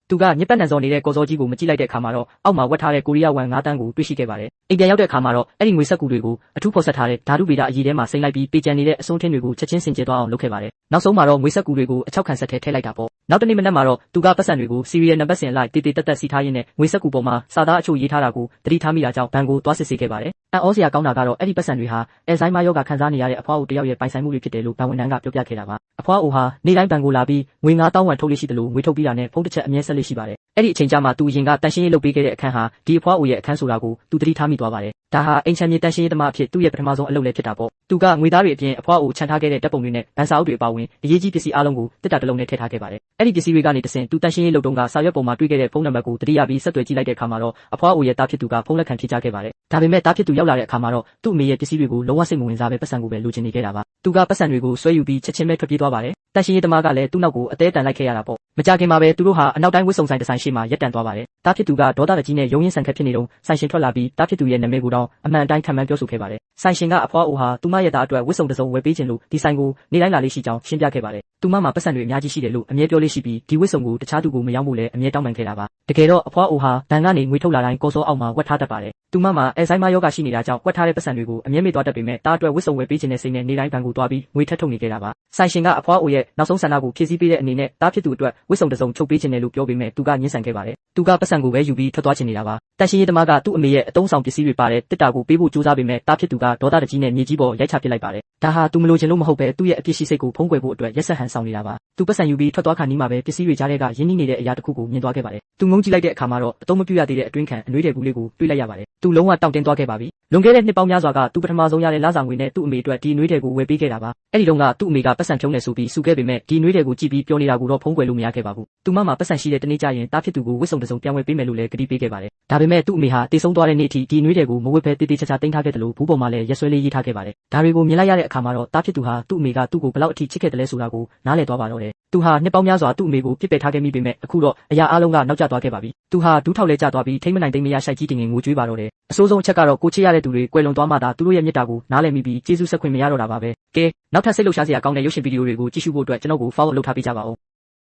သူကညစ်ပတ်နံစော်နေတဲ့ကော်စောကြီးကိုမကြည့်လိုက်တဲ့အခါမှာတော့အောက်မှာဝတ်ထားတဲ့ကိုရီးယားဝမ်9 တန်းကိုတွေ့ရှိခဲ့ပါတယ်။အိမ်ပြန်ရောက်တဲ့အခါမှာတော့အဲ့ဒီငွေဆက်ကူတွေကိုအထူးဖော်ဆက်ထားတဲ့ဓာတုဗေဒအရည်ထဲမှာစိမ့်လိုက်ပြီးပေကျန်နေတဲ့အစွန်းထင်းတွေကိုချက်ချင်းစင်ကြယ်သွားအောင်လုပ်ခဲ့ပါတယ်။နောက်ဆုံးမှာတော့ငွေဆက်ကူတွေကိုအချောက်ခံဆက်ထဲထည့်လိုက်တာပေါ့။နောက်တနေ့မနက်မှာတော့သူကပတ်စံတွေကိုစီရီယယ်နံပါတ်စဉ်အလိုက်တေတေတက်တက်စီထားရင်းနဲ့ငွေဆက်ကူပေါ်မှာစာသားအချို့ရေးထားတာကိုသတိထားမိတာကြောင့်ဘဏ်ကိုသွားစစ်ဆေးခဲ့ပါတယ်။အံ့ဩစရာကောင်းတာကတော့အဲ့ဒီပတ်စံတွေဟာအယ်ဇိုင်းမားရောဂါခံစားနေရတဲ့အဖွားအိုတယောက်ရဲ့ပိုင်ဆိုင်မှုတွေဖြစ်တယ်လို့ဘဏ်ဝန်ထမ်းကပြောပြခဲ့တာပါ။အဖွားအိုဟာနေ့တိုင်းဘဏ်ကိုလာပြီးငွေ9,000 ဝန်းထုတ်လို့ရှိတယ်လို့ငွေထုတ်ပြီးတာနဲ့ဖုန်းတစ်ချက်အမြဲဆက်လို့ရှိပါတယ်။အဲ့ဒီအချိန်ကျမှသူအရင်ကတန်ရှင်းရေးလုပ်ပေးခဲ့တဲ့အခန်းဟာဒီအဖွားအိုရဲ့အခန်းဆိုတာကိုသူသတိထားမိသွားပါတယ်။ဒါဟာအိမ်ချမ်းမြေတန်ရှင်းရေးသမားအဖြစ်သူ့ရဲ့ပထမဆုံးအလုပ်လည်းဖြစ်တာပေါ့။သူကငွေသားတွေအပြင်အဖွားအိုခြံထားခဲ့တဲ့တပ်ပုံတွေနဲ့ဗန်စာအုပ်တွေအပါအဝင်အရေးကြီးပစ္စည်းအလုံးကိုတစ်တာတစ်လုံးနဲ့ထည့်ထားခဲ့ပါတယ်။အဲ့ဒီပစ္စည်းတွေကနေတဆင့်သူတန်ရှင်းရေးလုပ်တုန်းကစာရွက်ပေါ်မှာတွေ့ခဲ့တဲ့ဖုန်းနံပါတ်ကိုတတိယပြီးဆက်သွယ်ကြည့်လိုက်တဲ့အခါမှာတော့အဖွားအိုရဲ့တားဖြစ်သူကဖုန်းလက်ခံဖြေကြားခဲ့ပါတယ်။ဒါပေမဲ့တားဖြစ်သူရောက်လာတဲ့အခါမှာတော့သူ့အမေရဲ့ပစ္စည်းတွေကိုလုံးဝစိတ်မဝင်စားပဲပတ်စံကိုပဲလိုချင်နေခဲ့တာပါ။သူကပတ်စံတွေကိုဆွဲယူပြီးချက်ချင်းပဲထွက်ပြေးသွားပါတယ်။တန်ရှင်းရေးသမားကလည်းသူ့နောက်ကိုအသေးအတန်လိုက်ခဲ့ရတာပေါ့။မကြခင်မှာပဲသူတို့ဟာအနောက်တိုင်းဝစ်စုံဆိုင်တစ်ဆိုင်ရှိမှရပ်တန့်သွားပါတယ်။တားဖြစ်သူကဒေါသတကြီးနဲ့ရုံးရင်းဆန်ခက်ဖြစ်နေတုန်းဆိုင်ရှင်ထွက်လာပြီးတားဖြစ်သူရဲ့နာမည်ကိုတောင်းအမှန်တိုင်းခံမှန်းပြောဆိုခဲ့ပါတယ်။ဆိုင်ရှင်ကအဖွားအိုဟာသူမရဲ့သားအတွက်ဝစ်စုံတစ်စုံဝယ်ပေးခြင်းလို့ဒီဆိုင်ကိုနေတိုင်းလာလေးရှိကြောင်းရှင်းပြခဲ့ပါတယ်။သူမမှာပတ်စံတွေအများကြီးရှိတယ်လို့အမြဲပြောလေးရှိပြီးဒီဝစ်စုံကိုတခြားသူကိုမရောင်းဖို့လည်းအမြဲတောင်းပန်ခဲ့တာပါ။တကယ်တော့အဖွားအိုဟာဘဏ်ကနေငွေထုတ်လာတိုင်းကော်စောအောက်မှာဝတ်ထားတတ်ပါတယ်။သူမမှာအယ်ဇိုင်းမားရောဂါရှိနေတာကြောင့်ဝတ်ထားတဲ့ပတ်စံတွေကိုအမြဲမေ့သွားတတ်ပေမဲ့တားအတွက်ဝစ်စုံဝယ်ပေးခြင်းနဲ့စိတ်နဲ့နေတိုင်းဘဏ်ကိုသွားပြီးငွေထပ်ထုတ်နေခဲ့တာပါ။ဆိုင်ရှင်ကအဖွားအိုရဲ့နောက်ဆုံးဆန္ဒကိုဖြည့်ဆည်းပေးတဲ့အနေနဲ့တားဖြစ်သူအတွက်ဝစ်စုံတစ်စုံချုပ်ပေးခြင်းနဲ့လို့ပြောပေမဲ့သူကညှင်းဆန်ခဲ့ပါတယ်။သူကပတ်စံကိုပဲယူပြီးထွက်သွားချင်နေတာပါ။တန်ရှင်းရေးသမားကသူ့အမေရဲ့အတုံးဆောင်ပစ္စည်းတွေပါတဲ့တစ်တာကိုပေးဖို့ကြိုးစားပေမဲ့တားဖြစ်သူကဒေါသတကြီးနဲ့မြေကြီးပေါ်ရိုက်ချပစ်လိုက်ပါတယ်။ဒါဟာသူမလိုချင်လို့မဟုတ်ပဲသူ့ရဲ့အပြစ်ရှိစိတ်ကိုဖုံးကွယ်ဖို့အတွက်ရက်ဆက်ဟန်ဆောင်နေတာပါ။သူပတ်စံယူပြီးထွက်သွားခါနီးမှာပဲပစ္စည်းတွေကြားထဲကရင်းနှီးနေတဲ့အရာတစ်ခုကိုမြင်သွားခဲ့ပါတယ်။သူငုံကြည့်လိုက်တဲ့အခါမှာတော့အတုံးမပြရသေးတဲ့အတွင်းခံအနှွေးတယ်ကူလေးကိုတွေ့လိုက်ရပါတယ်။သူလုံးဝတောင့်တင်းသွားခဲ့ပါပြီ။လွန်ခဲ့တဲ့နှစ်ပေါင်းများစွာကသူပထမဆုံးရတဲ့လစာငွေနဲ့သူ့အမေအတွက်ဒီနှွေးတယ်ကိုဝယ်ပေးခဲ့တာပါ။အဲ့ဒီတုန်းကသူ့အမေကပတ်စံဖြုံးနေဆိုပြီးစုခဲ့ပေမဲ့ဒီနှွေးတယ်ကိုကြည့်ပြီးပြောနေတာကိုတော့ဖုံးကွယ်လို့မရခဲ့ပါဘူး။သူမမှာပတ်စံရှိတဲ့တနေ့ကျရင်တားဖြစ်သူကိုဝစ်စုံတစ်စုံပြန်ဝယ်ပေးမယ်လို့လည်းကတိပေးခဲ့ပါတယ်။ဒါပေမဲ့သူ့အမေဟာတေဆုံးသွားတဲ့နေ့အထိဒီနှွေးတယ်ကိုမဝယ်ဘဲတေးသေးချာချာတင်ထားခဲ့တယ်လို့ဘူးပေါ်မှာလည်းရက်ဆွဲလေးရေးထားခဲ့ပါတယ်။ဒါတွေကိုမြင်လိုက်ရတဲ့အခါမှာတော့တားဖြစ်သူဟာသူ့အမေကသူ့ကိုဘယ်လောက်အထိချစ်ခဲ့တယ်လဲဆိုတာကိုနားလည်သွားပါတော့တယ်။သူဟာနှစ်ပေါင်းများစွာသူ့အမေကိုပြစ်ပယ်ထားခဲ့မိပေမဲ့အခုတော့အရာအလုံးကနောက်ကျသွားခဲ့ပါပြီ။သူဟာဒူးထောက်လဲကျသွားပြီးထိမ့်မနိုင်သိမ့်မရရှိုက်ကြီးတင်ငင်ငိုကြွေးပါတော့တယ်။အဆိုးဆုံးအချက်ကတော့ကိုချစ်ရတဲ့သူတွေကွယ်လွန်သွားမှသာသူတို့ရဲ့မြတ်တာကိုနားလည်မိပြီးကျေးဇူးဆက်ခွင့်မရတော့တာပါပဲ။ကဲနောက်ထပ်စိတ်လှုပ်ရှားစရာကောင်းတဲ့ရုပ်ရှင်ဗီဒီယိုတွေကိုကြည့်ရှုဖို့အတွက်ကျွန်တော်ကို follow လုပ်ထားပေးကြပါဦး။